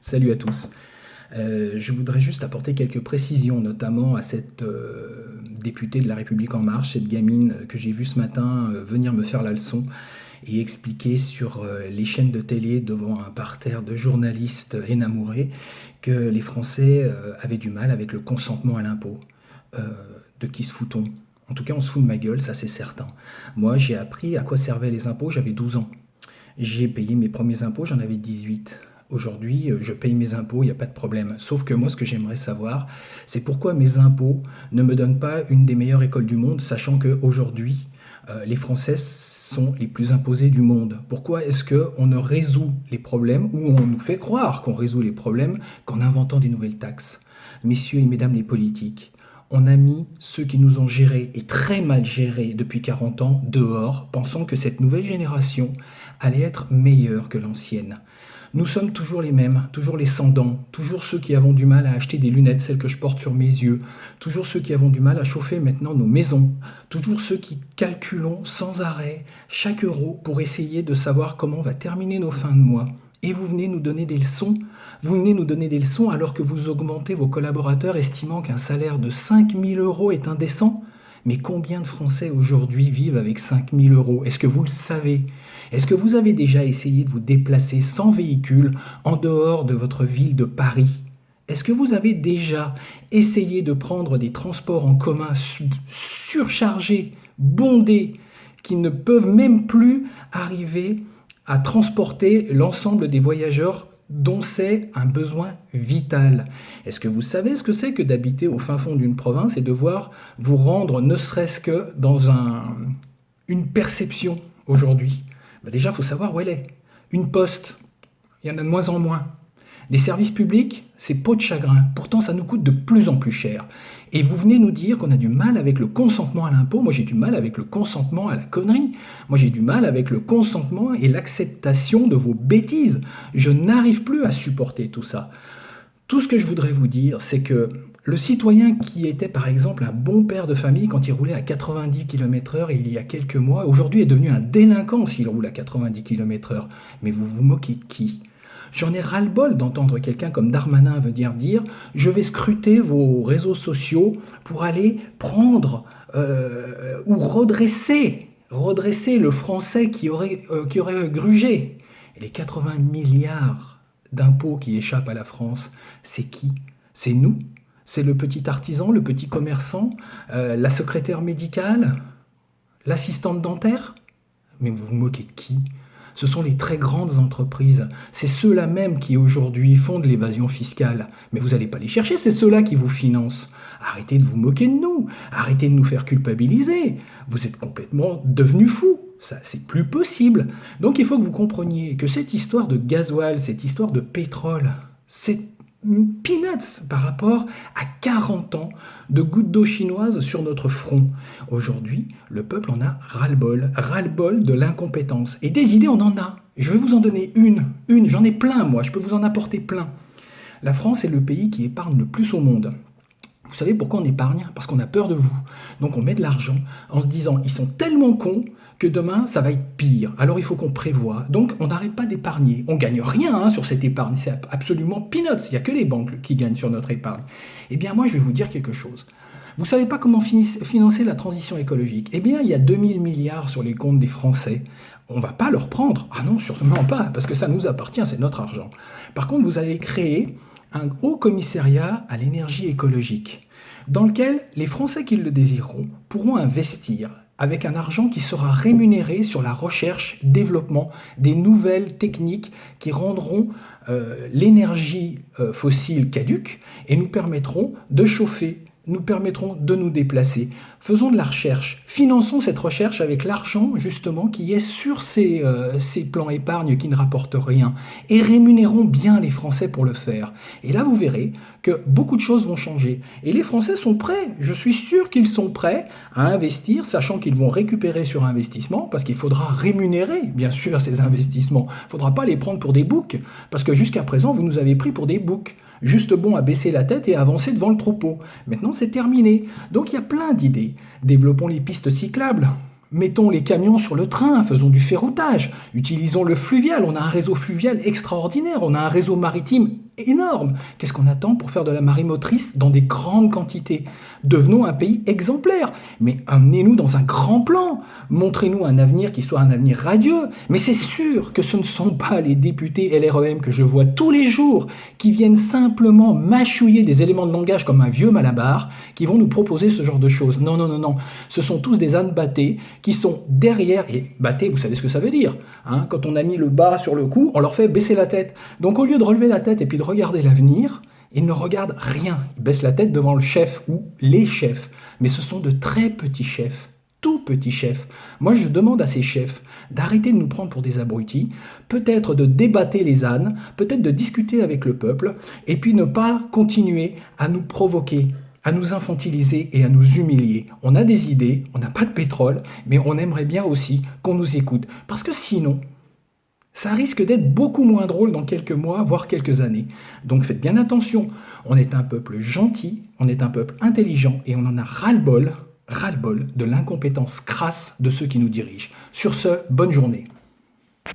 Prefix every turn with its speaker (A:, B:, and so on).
A: Salut à tous. Je voudrais juste apporter quelques précisions, notamment à cette députée de La République En Marche, cette gamine que j'ai vue ce matin venir me faire la leçon et expliquer sur les chaînes de télé devant un parterre de journalistes énamourés que les Français avaient du mal avec le consentement à l'impôt. Euh, de qui se fout-on? En tout cas, on se fout de ma gueule, ça c'est certain. Moi, j'ai appris à quoi servaient les impôts, j'avais 12 ans. J'ai payé mes premiers impôts, j'en avais 18. Aujourd'hui, je paye mes impôts, il n'y a pas de problème. Sauf que moi, ce que j'aimerais savoir, c'est pourquoi mes impôts ne me donnent pas une des meilleures écoles du monde, sachant qu'aujourd'hui, les Français sont les plus imposés du monde. Pourquoi est-ce qu'on ne résout les problèmes, ou on nous fait croire qu'on résout les problèmes, qu'en inventant des nouvelles taxes? Messieurs et mesdames les politiques, on a mis ceux qui nous ont gérés, et très mal gérés depuis 40 ans, dehors, pensant que cette nouvelle génération allait être meilleure que l'ancienne. Nous sommes toujours les mêmes, toujours les sans-dents, toujours ceux qui avons du mal à acheter des lunettes, celles que je porte sur mes yeux, toujours ceux qui avons du mal à chauffer maintenant nos maisons, toujours ceux qui calculons sans arrêt chaque euro pour essayer de savoir comment on va terminer nos fins de mois. Et vous venez nous donner des leçons. Vous venez nous donner des leçons alors que vous augmentez vos collaborateurs estimant qu'un salaire de 5 000 € est indécent. Mais combien de Français aujourd'hui vivent avec 5 000 €? Est-ce que vous le savez? Est-ce que vous avez déjà essayé de vous déplacer sans véhicule en dehors de votre ville de Paris? Est-ce que vous avez déjà essayé de prendre des transports en commun surchargés, bondés, qui ne peuvent même plus arriver à transporter l'ensemble des voyageurs dont c'est un besoin vital? Est-ce que vous savez ce que c'est que d'habiter au fin fond d'une province et devoir vous rendre ne serait-ce que dans une perception aujourd'hui? Déjà, il faut savoir où elle est. Une poste, il y en a de moins en moins. Des services publics, c'est peau de chagrin. Pourtant, ça nous coûte de plus en plus cher. Et vous venez nous dire qu'on a du mal avec le consentement à l'impôt. Moi, j'ai du mal avec le consentement à la connerie. Moi, j'ai du mal avec le consentement et l'acceptation de vos bêtises. Je n'arrive plus à supporter tout ça. Tout ce que je voudrais vous dire, c'est que le citoyen qui était par exemple un bon père de famille quand il roulait à 90 km/h il y a quelques mois, aujourd'hui est devenu un délinquant s'il roule à 90 km/h. Mais vous vous moquez de qui? J'en ai ras-le-bol d'entendre quelqu'un comme Darmanin venir dire je vais scruter vos réseaux sociaux pour aller prendre ou redresser le français qui aurait grugé. Et les 80 milliards d'impôts qui échappent à la France, c'est qui? C'est nous? C'est le petit artisan, le petit commerçant, la secrétaire médicale, l'assistante dentaire? Mais vous vous moquez de qui? Ce sont les très grandes entreprises. C'est ceux-là même qui aujourd'hui font de l'évasion fiscale. Mais vous n'allez pas les chercher, c'est ceux-là qui vous financent. Arrêtez de vous moquer de nous. Arrêtez de nous faire culpabiliser. Vous êtes complètement devenus fous. Ça, c'est plus possible. Donc il faut que vous compreniez que cette histoire de gasoil, cette histoire de pétrole, c'est peanuts par rapport à 40 ans de gouttes d'eau chinoise sur notre front. Aujourd'hui, le peuple en a ras-le-bol de l'incompétence. Et des idées, on en a. Je vais vous en donner une, j'en ai plein moi, je peux vous en apporter plein. La France est le pays qui épargne le plus au monde. Vous savez pourquoi on épargne? Parce qu'on a peur de vous. Donc on met de l'argent en se disant, ils sont tellement cons que demain, ça va être pire. Alors il faut qu'on prévoie. Donc on n'arrête pas d'épargner. On ne gagne rien sur cette épargne. C'est absolument peanuts. Il n'y a que les banques qui gagnent sur notre épargne. Eh bien moi, je vais vous dire quelque chose. Vous ne savez pas comment financer la transition écologique? Eh bien, il y a 2000 milliards sur les comptes des Français. On ne va pas leur prendre. Ah non, sûrement pas, parce que ça nous appartient, c'est notre argent. Par contre, vous allez créer un haut commissariat à l'énergie écologique, dans lequel les Français qui le désireront pourront investir avec un argent qui sera rémunéré sur la recherche, développement des nouvelles techniques qui rendront l'énergie fossile caduque et nous permettront de chauffer, nous permettront de nous déplacer. Faisons de la recherche, finançons cette recherche avec l'argent justement qui est sur ces plans épargne qui ne rapportent rien et rémunérons bien les Français pour le faire. Et là vous verrez que beaucoup de choses vont changer. Et les Français sont prêts, je suis sûr qu'ils sont prêts à investir, sachant qu'ils vont récupérer sur investissement, parce qu'il faudra rémunérer bien sûr ces investissements. Il ne faudra pas les prendre pour des boucs, parce que jusqu'à présent vous nous avez pris pour des boucs. Juste bon à baisser la tête et à avancer devant le troupeau. Maintenant, c'est terminé. Donc, il y a plein d'idées. Développons les pistes cyclables. Mettons les camions sur le train, faisons du ferroutage. Utilisons le fluvial. On a un réseau fluvial extraordinaire. On a un réseau maritime énorme. Qu'est-ce qu'on attend pour faire de la marée motrice dans des grandes quantités? Devenons un pays exemplaire, mais amenez-nous dans un grand plan. Montrez-nous un avenir qui soit un avenir radieux. Mais c'est sûr que ce ne sont pas les députés LREM que je vois tous les jours qui viennent simplement mâchouiller des éléments de langage comme un vieux malabar qui vont nous proposer ce genre de choses. Non, non, non, non. Ce sont tous des ânes battés qui sont derrière. Et battés, vous savez ce que ça veut dire, hein? Quand on a mis le bas sur le cou, on leur fait baisser la tête. Donc au lieu de relever la tête et puis de regarder l'avenir, ils ne regardent rien. Ils baissent la tête devant le chef ou les chefs. Mais ce sont de très petits chefs, tout petits chefs. Moi, je demande à ces chefs d'arrêter de nous prendre pour des abrutis, peut-être de débattre les ânes, peut-être de discuter avec le peuple, et puis ne pas continuer à nous provoquer, à nous infantiliser et à nous humilier. On a des idées, on n'a pas de pétrole, mais on aimerait bien aussi qu'on nous écoute. Parce que sinon, ça risque d'être beaucoup moins drôle dans quelques mois, voire quelques années. Donc faites bien attention. On est un peuple gentil, on est un peuple intelligent et on en a ras-le-bol de l'incompétence crasse de ceux qui nous dirigent. Sur ce, bonne journée.